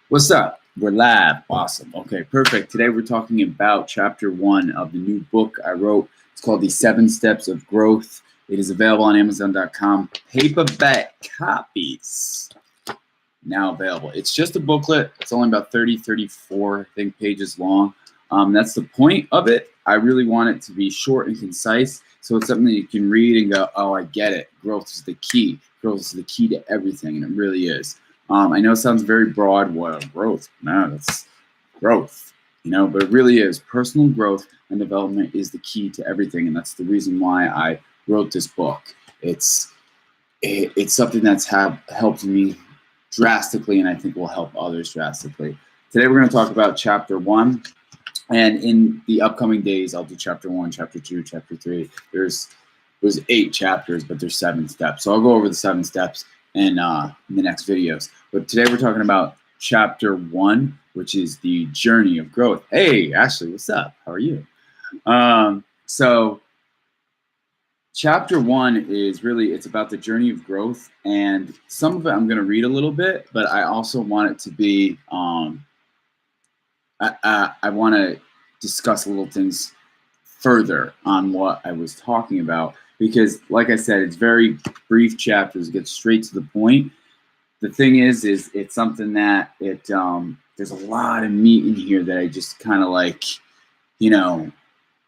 What's up? We're live. Awesome. Okay, perfect. Today we're talking about chapter 1 of the new book I wrote. It's called The 7 Steps of Growth. It is available on Amazon.com. Paperback copies now available. It's just a booklet. It's only about 34, I think, pages long. That's the point of it. I really want it to be short and concise, so it's something that you can read and go, oh, I get it. Growth is the key. Growth is the key to everything, and it really is. I know it sounds very broad. What growth? No, that's growth, but it really is. Personal growth and development is the key to everything, and that's the reason why I wrote this book. It's something that's helped me drastically, and I think will help others drastically. Today we're going to talk about chapter 1, and in the upcoming days, I'll do chapter 1, chapter 2, chapter 3. There's 8 chapters, but there's 7 steps. So I'll go over the 7 steps in the next videos. But today we're talking about chapter 1, which is the journey of growth. Hey, Ashley, what's up? How are you? So chapter 1 is really, it's about the journey of growth, and some of it I'm going to read a little bit, but I also want it to be, I want to discuss little things further on what I was talking about, because like I said, it's very brief chapters, it gets straight to the point. The thing is it's something that there's a lot of meat in here that I just kind of like,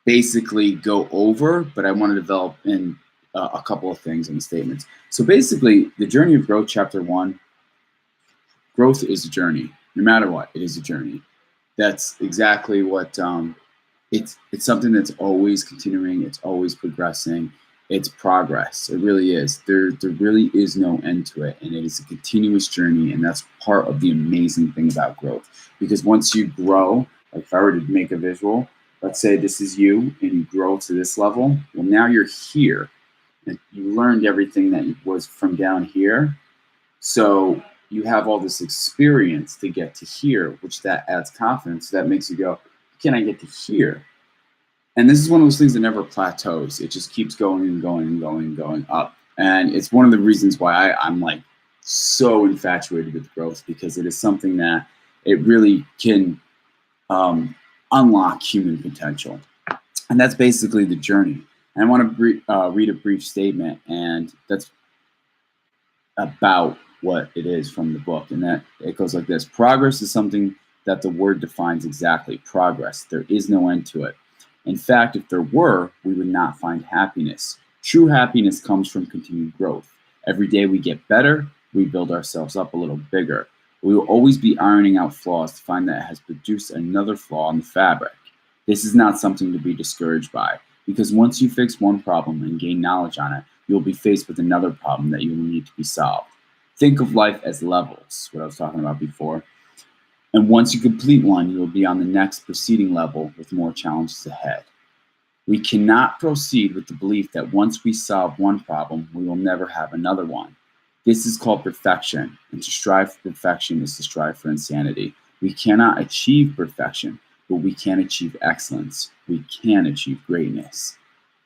basically go over, but I want to develop in a couple of things in the statements. So basically, the journey of growth, chapter 1, growth is a journey. No matter what, it is a journey. That's exactly what it's something that's always continuing. It's always progressing. It's progress. It really is. There really is no end to it, and it is a continuous journey, and that's part of the amazing thing about growth. Because once you grow, like if I were to make a visual, let's say this is you, and you grow to this level. Well, now you're here, and you learned everything that was from down here. So you have all this experience to get to here, which that adds confidence. That makes you go, can I get to here? And this is one of those things that never plateaus. It just keeps going and going and going and going up. And it's one of the reasons why I'm like so infatuated with growth, because it is something that it really can unlock human potential. And that's basically the journey. And I want to read a brief statement, and that's about what it is from the book. And that it goes like this: progress is something that the word defines exactly. Progress. There is no end to it. In fact, if there were, we would not find happiness. True happiness comes from continued growth. Every day we get better, we build ourselves up a little bigger. We will always be ironing out flaws to find that it has produced another flaw in the fabric. This is not something to be discouraged by, because once you fix one problem and gain knowledge on it, you will be faced with another problem that you will need to be solved. Think of life as levels, what I was talking about before. And once you complete one, you will be on the next preceding level with more challenges ahead. We cannot proceed with the belief that once we solve one problem, we will never have another one. This is called perfection, and to strive for perfection is to strive for insanity. We cannot achieve perfection, but we can achieve excellence. We can achieve greatness.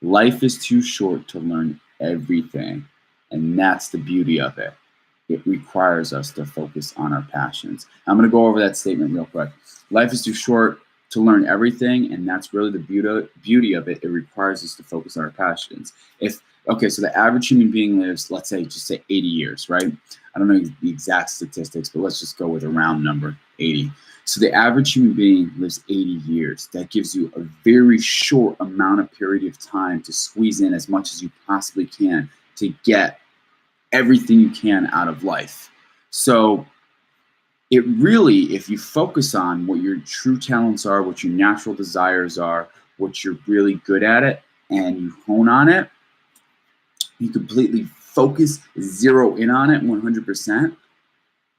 Life is too short to learn everything, and that's the beauty of it. It requires us to focus on our passions. I'm going to go over that statement real quick. Life is too short to learn everything, and that's really the beauty of it. It requires us to focus on our passions. So the average human being lives, let's say, just say 80 years, right? I don't know the exact statistics, but let's just go with a round number, 80. So the average human being lives 80 years. That gives you a very short period of time to squeeze in as much as you possibly can to get everything you can out of life. So it really, if you focus on what your true talents are, what your natural desires are, what you're really good at it, and you hone on it, you completely focus, zero in on it 100%.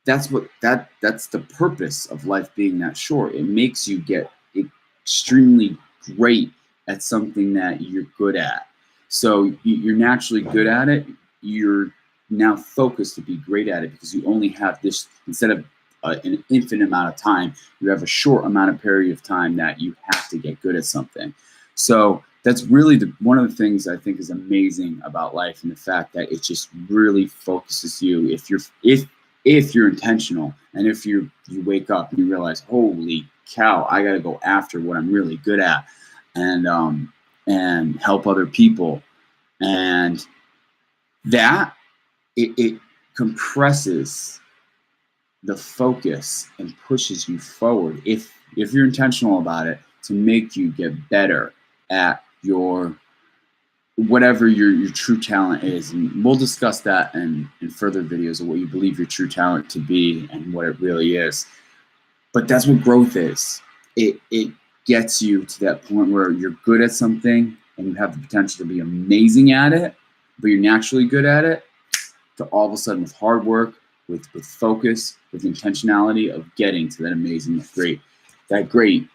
That's the purpose of life being that short. It makes you get extremely great at something that you're good at. So you're naturally good at it. You're now focused to be great at it, because you only have this, instead of an infinite amount of time, you have a short period of time that you have to get good at something. So that's really one of the things I think is amazing about life, and the fact that it just really focuses you. If if you're intentional, and if you wake up and you realize, holy cow, I got to go after what I'm really good at, and help other people, and that it compresses the focus and pushes you forward, if you're intentional about it, to make you get better at your whatever your true talent is. And we'll discuss that in further videos of what you believe your true talent to be and what it really is. But that's what growth is. It gets you to that point where you're good at something and you have the potential to be amazing at it, but you're naturally good at it, to all of a sudden, with hard work, with focus, with intentionality of getting to that amazing, that great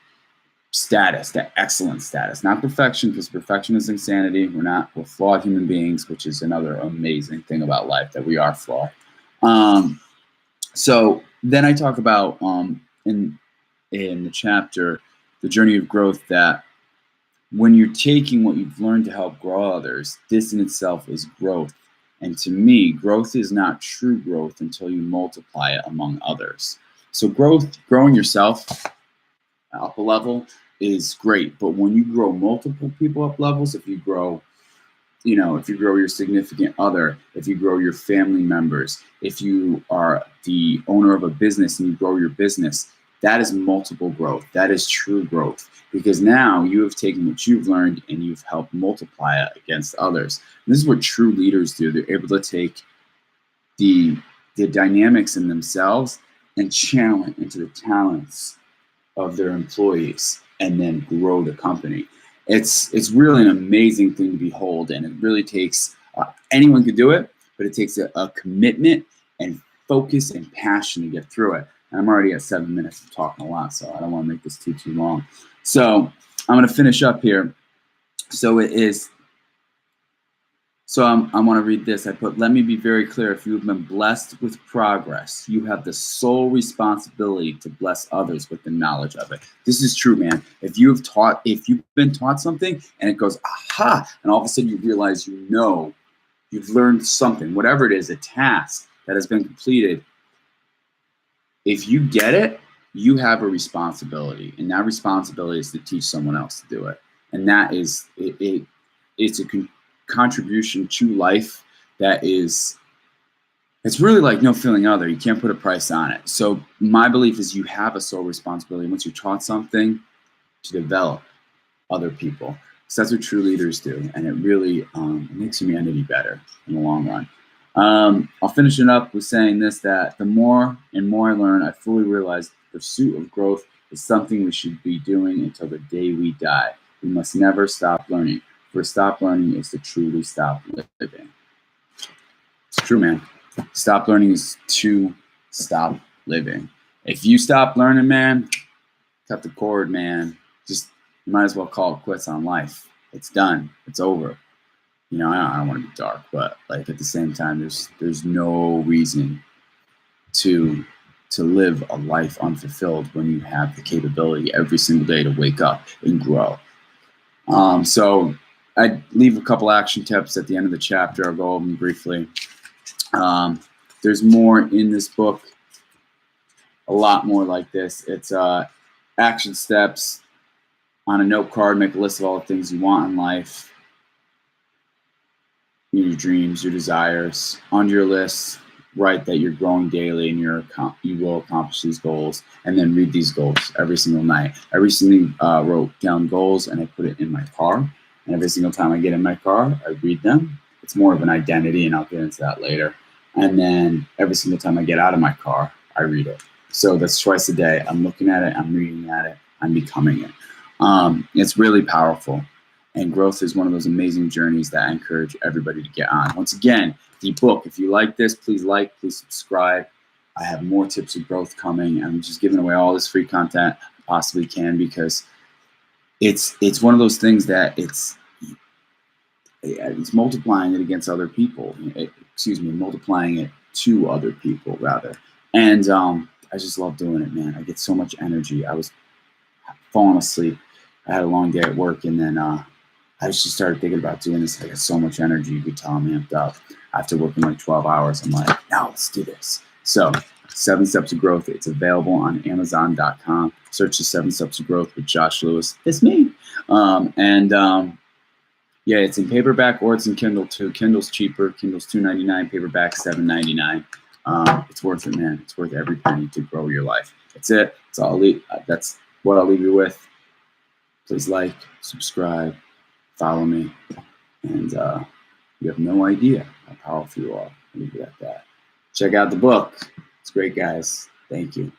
status, that excellent status. Not perfection, because perfection is insanity. We're flawed human beings, which is another amazing thing about life, that we are flawed. So then I talk about in the chapter, the journey of growth, that when you're taking what you've learned to help grow others, this in itself is growth. And to me, growth is not true growth until you multiply it among others. So growing yourself up a level is great, but when you grow multiple people up levels, if you grow your significant other, if you grow your family members, if you are the owner of a business and you grow your business, that is multiple growth. That is true growth, because now you have taken what you've learned and you've helped multiply it against others. And this is what true leaders do. They're able to take the dynamics in themselves and channel it into the talents of their employees, and then grow the company. It's really an amazing thing to behold, and it really takes anyone could do it, but it takes a commitment and focus and passion to get through it. And I'm already at 7 minutes of talking a lot, so I don't want to make this too long. So I'm going to finish up here. So it is. So I want to read this. I put, let me be very clear. If you have been blessed with progress, you have the sole responsibility to bless others with the knowledge of it. This is true, man. If you've been taught something and it goes, aha, and all of a sudden you realize you've learned something, whatever it is, a task that has been completed. If you get it, you have a responsibility, and that responsibility is to teach someone else to do it. And that is it's a contribution to life that is, it's really like no feeling other. You can't put a price on it. So my belief is you have a sole responsibility once you're taught something to develop other people. So that's what true leaders do, and it really makes humanity better in the long run. I'll finish it up with saying this, that the more and more I learn, I fully realize the pursuit of growth is something we should be doing until the day we die. We must never stop learning. For stop learning is to truly stop living. It's true, man. Stop learning is to stop living. If you stop learning, man, cut the cord, man. Just, you might as well call it quits on life. It's done. It's over. I don't want to be dark, but like at the same time, there's no reason to live a life unfulfilled when you have the capability every single day to wake up and grow. So I leave a couple action tips at the end of the chapter. I'll go over them briefly. There's more in this book, a lot more like this. It's action steps on a note card. Make a list of all the things you want in life. Your dreams, your desires. On your list, write that you're growing daily and you will accomplish these goals, and then read these goals every single night. I recently wrote down goals and I put it in my car, and every single time I get in my car, I read them. It's more of an identity, and I'll get into that later. And then every single time I get out of my car, I read it. So that's twice a day. I'm looking at it, I'm reading at it, I'm becoming it. It's really powerful. And growth is one of those amazing journeys that I encourage everybody to get on. Once again, the book, if you like this, please subscribe. I have more tips of growth coming. I'm just giving away all this free content I possibly can, because it's one of those things that it's multiplying it against other people. Multiplying it to other people, rather. And I just love doing it, man. I get so much energy. I was falling asleep. I had a long day at work, and then I just started thinking about doing this. I got so much energy. You could tell I'm amped up. After working like 12 hours, I'm like, now let's do this. So 7 Steps of Growth. It's available on Amazon.com. Search the 7 Steps of Growth with Josh Lewis. It's me. Yeah, it's in paperback or it's in Kindle too. Kindle's cheaper. Kindle's $2.99. Paperback $7.99. It's worth it, man. It's worth every penny to grow your life. That's it. That's what I'll leave you with. Please like, subscribe, follow me, and you have no idea how powerful you are. I'll leave it at that. Check out the book. It's great, guys. Thank you.